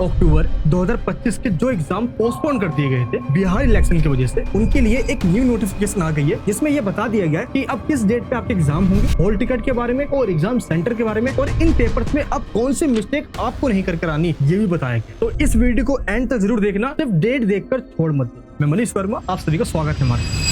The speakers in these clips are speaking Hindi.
अक्टूबर 2025 के जो एग्जाम पोस्टपोन कर दिए गए थे बिहार इलेक्शन की वजह से, उनके लिए एक न्यू नोटिफिकेशन आ गई है जिसमें यह बता दिया गया है कि अब किस डेट पे आपके एग्जाम होंगे, हॉल टिकट के बारे में और एग्जाम सेंटर के बारे में, और इन पेपर्स में अब कौन सी मिस्टेक आपको नहीं कर आनी ये भी बताया गया। तो इस वीडियो को एंड तक जरूर देखना, सिर्फ डेट देखकर छोड़ मत दो। मैं मनीष वर्मा, आप सभी का स्वागत है हमारे।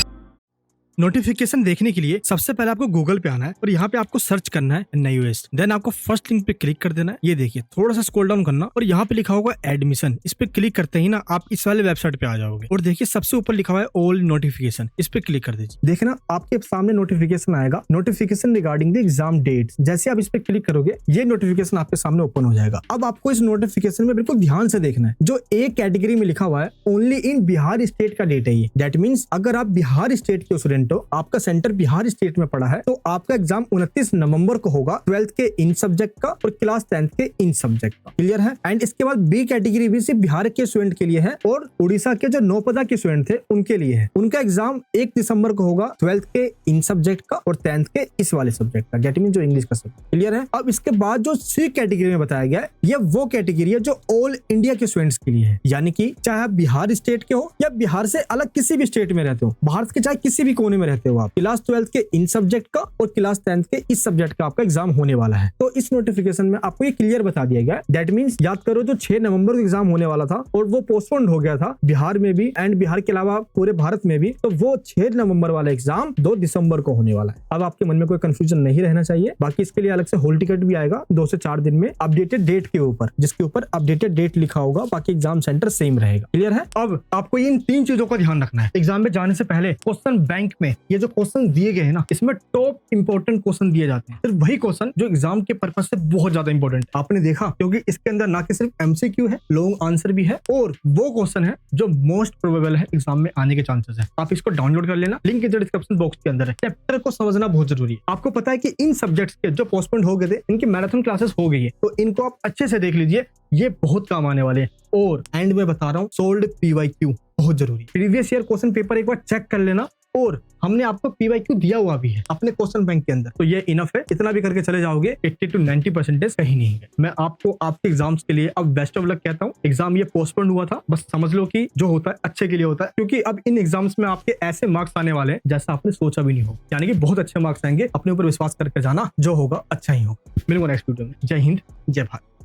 नोटिफिकेशन देखने के लिए सबसे पहले आपको गूगल पे आना है और यहाँ पे आपको सर्च करना है NIOS। देन आपको फर्स्ट लिंक पे क्लिक कर देना है। ये देखिए, थोड़ा सा स्क्रॉल डाउन करना और यहाँ पे लिखा होगा एडमिशन। इस पे क्लिक करते ही ना आप इस वाले वेबसाइट पे आ जाओगे और देखिए सबसे ऊपर लिखा हुआ है ऑल नोटिफिकेशन। इस पे क्लिक कर दीजिए। देखना आपके सामने नोटिफिकेशन आएगा, notification regarding the exam date. जैसे आप इस पे क्लिक करोगे ये नोटिफिकेशन आपके सामने ओपन हो जाएगा। अब आपको इस नोटिफिकेशन में बिल्कुल ध्यान से देखना है। जो ए कैटेगरी में लिखा हुआ है ओनली इन बिहार स्टेट का डेट है ये। दैट मीन्स अगर आप बिहार स्टेट के स्टूडेंट हो, आपका सेंटर बिहार स्टेट में पड़ा है, तो आपका एग्जाम 29 नवंबर को होगा 12th के इन सब्जेक्ट का और क्लास 10th के इन सब्जेक्ट का। क्लियर है। एंड इसके बाद बी कैटेगरी भी सिर्फ बिहार के स्टूडेंट के लिए है और उड़ीसा के जो नौपदा के स्टूडेंट थे उनके लिए है। उनका एग्जाम 1 दिसंबर को होगा 12th के इन सब्जेक्ट का और 10th के इस वाले सब्जेक्ट का, दैट मीन जो इंग्लिश का सब्जेक्ट। क्लियर है। अब इसके बाद जो सी कैटेगरी में बताया गया है, ये वो कैटेगरी है जो ऑल इंडिया के स्टूडेंट्स के लिए है। यानी कि चाहे आप बिहार स्टेट के हो या बिहार से अलग किसी भी स्टेट में रहते हो, भारत के चाहे किसी भी कोने में रहते हो, आप क्लास 12th के इन सब्जेक्ट का और क्लास 10th के इस सब्जेक्ट का आपका एग्जाम होने वाला है। तो इस नोटिफिकेशन में आपको ये क्लियर बता दिया गया है। दैट मींस याद करो, जो 6 नवंबर को एग्जाम होने वाला था और वो पोस्टपोन्ड हो गया था बिहार में भी एंड बिहार के अलावा पूरे भारत में भी, तो वो 6 नवंबर वाला एग्जाम 2 दिसंबर को होने वाला है। अब आपके मन में कोई कंफ्यूजन नहीं रहना चाहिए। बाकी इसके लिए अलग से हॉल टिकट भी आएगा 2 से 4 दिन में अपडेटेड डेट के ऊपर, जिसके ऊपर अपडेटेड डेट लिखा होगा। बाकी एग्जाम सेंटर सेम रहेगा। क्लियर है। अब आपको इन 3 चीजों का ध्यान रखना है एग्जाम में जाने से पहले। क्वेश्चन बैंक में ये जो क्वेश्चन दिए गए हैं ना, इसमें टॉप इंपॉर्टेंट क्वेश्चन दिए जाते हैं, सिर्फ वही क्वेश्चन जो एग्जाम के पर्पस से बहुत ज्यादा इंपॉर्टेंट आपने देखा, क्योंकि इसके अंदर ना कि सिर्फ MCQ है, लॉन्ग आंसर भी है, और वो क्वेश्चन है जो मोस्ट प्रोबेबल है एग्जाम में आने के चांसेस है। आप इसको डाउनलोड कर लेना, लिंक इधर डिस्क्रिप्शन बॉक्स के अंदर है। चैप्टर को समझना बहुत जरूरी है। आपको पता है कि इन सब्जेक्ट्स के जो पोस्टपोन्ड हो गए थे, इनकी मैराथन क्लासेस हो गई है, तो इनको आप अच्छे से देख लीजिए, ये बहुत काम आने वाले हैं। और एंड में बता रहा हूँ, सोल्ड PYQ बहुत जरूरी। प्रीवियस ईयर क्वेश्चन पेपर एक बार चेक कर लेना, और हमने आपको PYQ दिया हुआ भी है अपने क्वेश्चन बैंक के अंदर, तो ये इनफ है। इतना भी करके चले जाओगे 80 to 90% कहीं नहीं है। मैं आपको आपके एग्जाम्स के लिए अब बेस्ट ऑफ लक कहता हूँ। एग्जाम ये पोस्टपोन हुआ था, बस समझ लो कि जो होता है अच्छे के लिए होता है, क्योंकि अब इन एग्जाम्स में आपके ऐसे मार्क्स आने वाले हैं जैसा आपने सोचा भी नहीं हो। यानी कि बहुत अच्छे मार्क्स आएंगे। अपने ऊपर विश्वास करके जाना, जो होगा अच्छा ही होगा। मिलूंगा नेक्स्ट वीडियो में। जय हिंद, जय भारत।